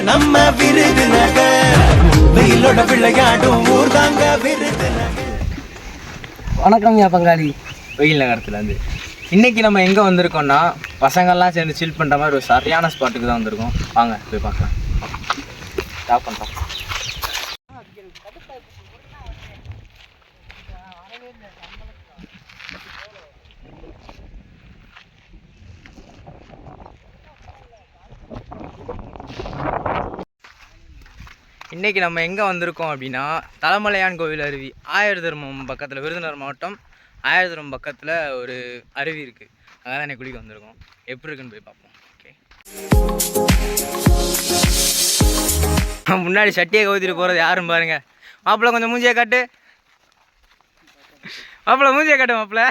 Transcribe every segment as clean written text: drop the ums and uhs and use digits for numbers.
நம்ம விருதுநகர் வெயிலோட விளையாடும் ஊர் தாங்க விருதுநகர். வணக்கம் பங்காளி. வெயில் நகரத்துலேருந்து இன்றைக்கி நம்ம எங்கே வந்திருக்கோம்னா பசங்கள்லாம் சேர்ந்து சில் பண்ணுற மாதிரி ஒரு சரியான ஸ்பாட்டுக்கு தான் வந்திருக்கோம். வாங்க போய் பார்க்கலாம். ஸ்டாப் பண்ணுறோம். இன்றைக்கி நம்ம எங்கே வந்திருக்கோம் அப்படின்னா தலைமலையான் கோவில் அருவி ஆயிரதர்மம் பக்கத்தில், விருதுநகர் மாவட்டம் ஆயிரதர்மம் பக்கத்தில் ஒரு அருவி இருக்குது. அங்கே தான் குளிக்க வந்திருக்கோம். எப்படி இருக்குன்னு போய் பார்ப்போம். ஓகே, முன்னாடி சட்டியை கவுத்திட்டு போகிறது யாரும் பாருங்கள். மாப்பிள்ளை கொஞ்சம் மூஞ்சியை காட்டு. மாப்பிள்ளை மூஞ்சியை காட்டு. மாப்பிள்ளை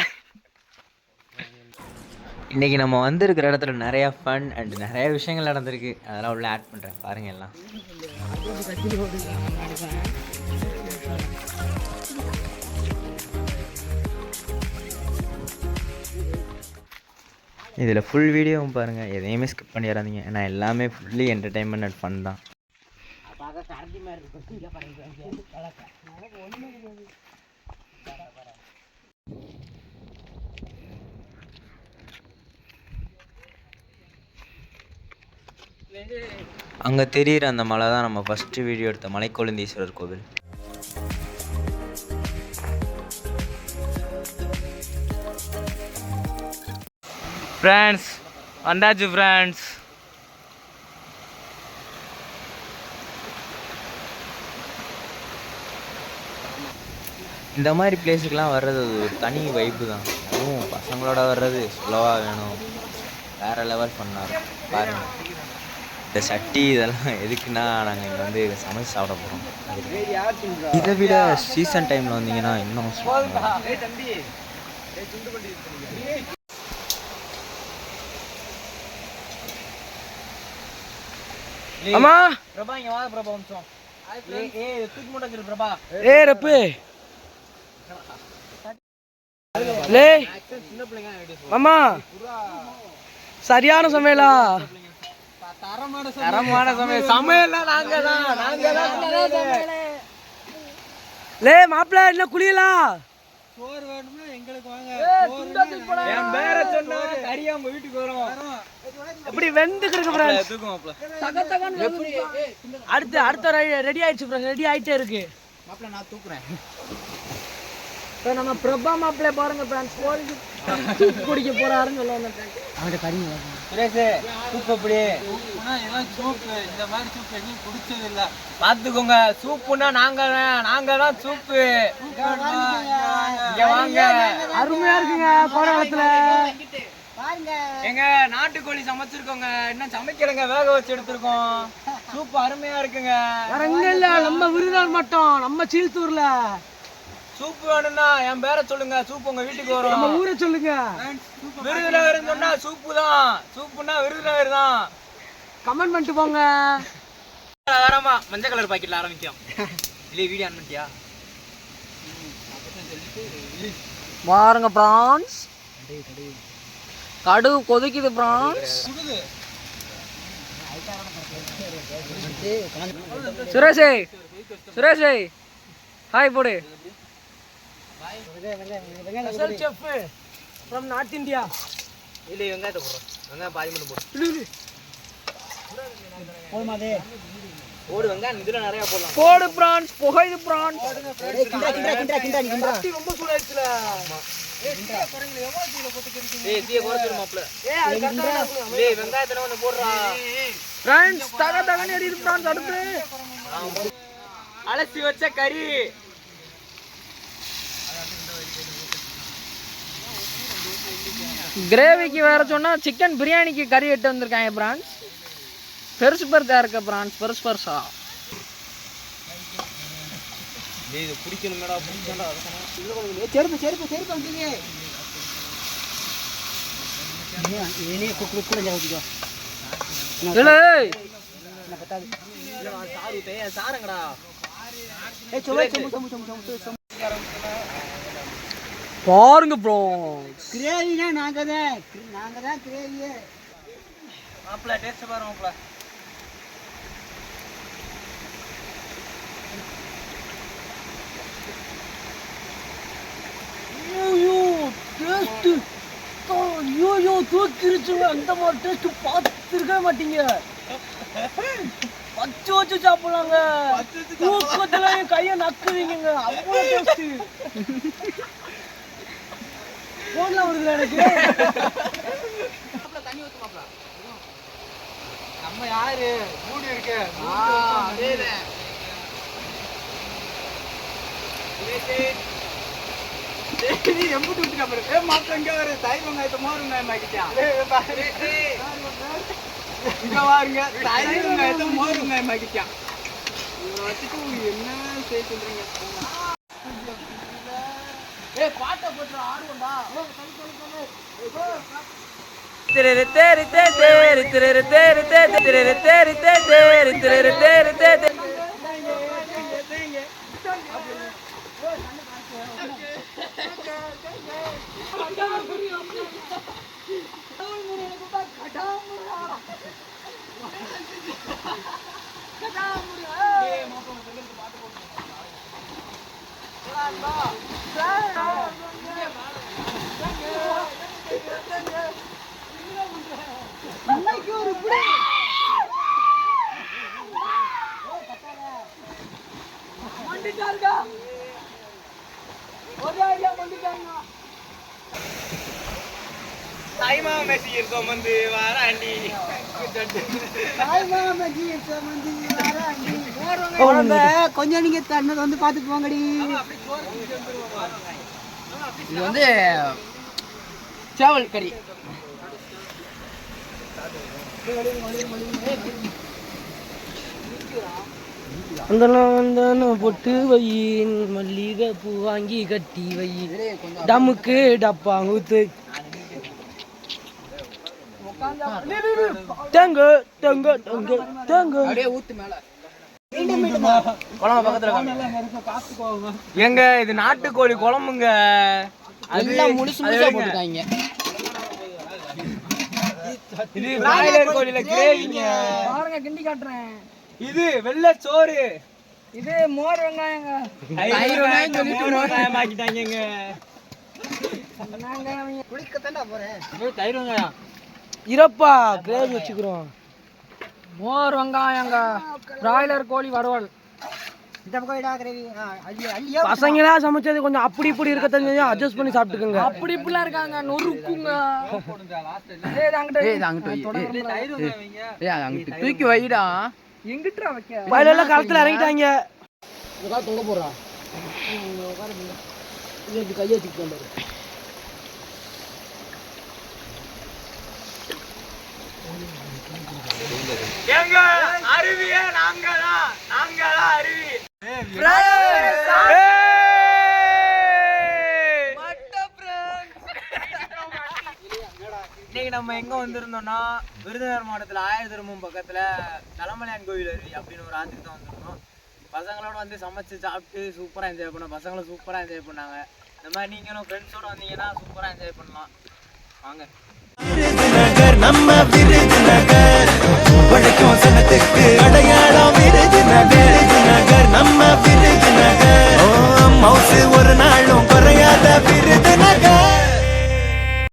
இன்றைக்கி நம்ம வந்திருக்கிற இடத்துல நிறையா ஃபன் அண்ட் நிறையா விஷயங்கள் நடந்திருக்கு. அதெல்லாம் உள்ள ஆட் பண்ணுறேன் பாருங்கள். எல்லாம் இதில் ஃபுல் வீடியோவும் பாருங்கள். எதையுமே ஸ்கிப் பண்ணிடாதீங்க. ஏன்னா எல்லாமே ஃபுல்லி என்டர்டைன்மெண்ட் அண்ட் ஃபன் தான். அங்கே தெரிகிற அந்த மலை தான் நம்ம ஃபஸ்ட்டு வீடியோ எடுத்த மலைக்கொழுந்தீஸ்வரர் கோவில். ஃப்ரெண்ட்ஸ் வந்தாச்சு ஃப்ரெண்ட்ஸ். இந்த மாதிரி பிளேஸுக்கெலாம் வர்றது ஒரு தனி வைப்பு தான். அதுவும் பசங்களோட வர்றது ஸ்லோவாக வேணும். வேறு லெவல் பண்ணார் பாருங்கள். இந்த சட்டி இதெல்லாம் எதுக்குன்னா நாங்கள் இங்கே வந்து சமைச்சு சாப்பிட போகிறோம். இதை விட சீசன் டைமில் வந்தீங்கன்னா இன்னும் அம்மா பிரபா இங்கே வாங்க. பிரபா வம்சம் தூக்கி மூட்டை பிரபா. ரப்பு லே அம்மா சரியான சமையலா? தரமான சமையல்லாம் நாங்க தான். லே மாப்பிள்ள என்ன குளியலாம்? சோறு வேணும்னா எங்களுக்கு வாங்க. என் பேரை சொன்னா கறியா உங்க வீட்டுக்கு வரும். எப்படி வெந்துக்கிருக்கு ஃப்ரெண்ட்ஸ். தூக்குமாப்ல. அடுத்த ரெடி ஆயிடுச்சு ஃப்ரெண்ட்ஸ். ரெடி ஆயிட்டே இருக்கு. மாப்பிள்ள நான் தூக்குறேன். இப்போ நம்ம பிரபா மாப்பிள்ளை பாருங்க ஃப்ரெண்ட்ஸ். சூப் குடிக்க போறாருன்னு சொல்லுவாங்க ஃப்ரெண்ட்ஸ். அவன்கிட்ட கறிங்க சுரேஷ் சூப் எப்படி? சூப் இந்த மாதிரி சூப் எங்கேயும் குடிச்சது இல்லை. பார்த்துக்கோங்க. சூப்புன்னா நாங்க தான் சூப்பு. வாங்க, அருமையா இருக்குங்க. கோரளத்துல எங்க நாட்டுக்கோழி சமைச்சிருக்கோங்க. இன்னும் சமைக்கலங்க, வேக வச்சு எடுத்திருக்கோம். சூப் அருமையா இருக்குங்க. வேற எங்க இல்ல, நம்ம விருதுநகர் மட்டும், நம்ம சீல்தூர்ல. சூப் வேணும்னா என் பேரை சொல்லுங்க. சூப் உங்க வீட்டுக்கு வரும். நம்ம ஊரை சொல்லுங்க. விருதுநகர் சொன்னா சூப்பு தான். சூப்புனா விருதுநகர் தான். கமெண்ட் பண்ணிட்டு போங்க. வேறமா மஞ்சள் கலர் பாக்கெட்ல ஆரம்பிக்கும். இல்ல வீடியோ ஆன் பண்ணிட்டியா? பாருங்க பிரான்ஸ். கடுகு கொதிக்குது பிரான்ஸ். சுரேஷ் ஹாய் போடு. Special chef from north India. இல்ல வெங்காயத்தை போடுறோம். வெங்காயம் பாதி மட்டும் போடு. போடு வெங்காயம் இதுல நிறைய போடலாம். போடு பிரான்ஸ். புகைது பிரான்ஸ். ரொம்ப சூடாச்சுல. தீய குறைச்சிரு மாப்ள. வெங்காயத்தை வந்து போடுறா பிரான்ஸ். தகன்னு எரியுது பிரான்ஸ். அடுத்து அலசி வச்ச கறி. கிரேவிக்கு வேற சொன்னா சிக்கன் பிரியாணிக்கு கறி எட்டு வந்திருக்காங்க பிரான்ஸ். பெருசு பெருசா இருக்க பிரான்ஸ். பெருசா இது பிடிக்கணும் மேடா. செருப்பு வந்தீங்க. ஏனே குக்குக்குள்ள ஜாவுதிக்கோ. ஏய் என்ன பத்தாது. சாரு தே சாரங்கடா. பாருங்க ப்ரோ. கிரேவினா நாங்க தான் கிரேவி. மாப்ள டேஸ்ட் பாருங்க மாப்ள. ஐயோ தூக்கிருச்சுங்க. அந்த மாதிரி டேஸ்ட் பார்த்துருக்கவே மாட்டீங்க. வச்சு வச்சு சாப்பிடலாங்க. தூக்கத்துல என் கையை நக்குவீங்க. அவ்வளோ டேஸ்ட். போன்லாம் வருதுல எனக்கு. தண்ணி ஊற்றுமாப்ல. நம்ம யாரு மூடி இருக்கு. எம்பிட்டு விட்டுக்கா பாரு. மாப்பிள்ள இங்க வரு. தயிர் வெங்காயத்தை மோர் வெங்காயம் ஆக்கிட்டான். இங்க வாருங்க. தயிர் வெங்காயத்தை மோர் வெங்காயம் ஆக்கிட்டான். வச்சுட்டு என்ன செய்ய சொல்றீங்க? பாட்டை போட்டு ஆடுவோம்டா. तेरे तेरे तेरे तेरे तेरे तेरे तेरे तेरे तेरे तेरे तेरे तेरे கொஞ்சம் நீங்க தண்ணி வந்து பாத்துட்டு போங்கடி. இது வந்து சேவல் கறி. அந்த பொட்டு வை, மல்லிகை பூ வாங்கி கட்டி வை, டமுக்கு டப்பா ஊத்து. தேங்க தேங்க தேங்க தேங்க அப்படியே ஊத்து மேல. குழம்பு பக்கத்துல எங்க இது நாட்டுக்கோழி குழம்புங்க. அதெல்லாம் முழுசு முழுசா போட்டுருக்காங்க. இது பிராய்லர் கோழில கிரேவிங்க. பாருங்க கிண்டி காட்டுறேன். இது வெள்ளை சோறு. இது மோர் வெங்காயங்க. தயிர் வெங்காயம் சொல்லிட்டு மோர் வெங்காயம் ஆக்கிட்டாங்கங்க. நாங்க குளிக்க தான்டா போறேன். தயிர் வெங்காயம் இரப்பா கிரேவி வச்சுக்கிறோம். மோர் வெங்காயங்க. பிராய்லர் கோழி வறுவல். பசங்களா சமைச்சது கொஞ்சம் அப்படி இப்படி இருக்க தெரிஞ்சு அட்ஜஸ்ட் பண்ணி சாப்பிட்டுக்கோங்க. அப்படி இப்படிலாம் இருக்காங்க நொறுக்குங்க. தூக்கி வைடா. எங்கிட்டா வைக்க வயலெல்லாம் களத்துல இறங்கிட்டாங்க. தொங்க போடுறான் கையை தூக்கிட்டு எங்க அருவியே நாங்களா அருவி. இன்னைக்கு நம்ம எங்க வந்திருந்தோம்னா விருதுநகர் மாவட்டத்துல ஆயிரத்தரும்பும் பக்கத்துல தலைமலையான் கோவில் அருவி அப்படின்னு ஒரு ஆத்துக்கு தான் வந்திருந்தோம். பசங்களோட வந்து சமைச்சு சாப்பிட்டு சூப்பரா என்ஜாய் பண்ணோம். பசங்களும் சூப்பரா என்ஜாய் பண்ணாங்க. இந்த மாதிரி நீங்களும் ஃப்ரெண்ட்ஸோட வந்தீங்கன்னா சூப்பரா என்ஜாய் பண்ணலாம். வாங்க. விருதுநகர் நம்ம விருதுநகர் படைக்கும் சனத்துக்கு அடையாளம் விருதுநகர் நம்ம விருதுநகர். மவுசு ஒரு நாளும் குறையாத விருதுநகர்.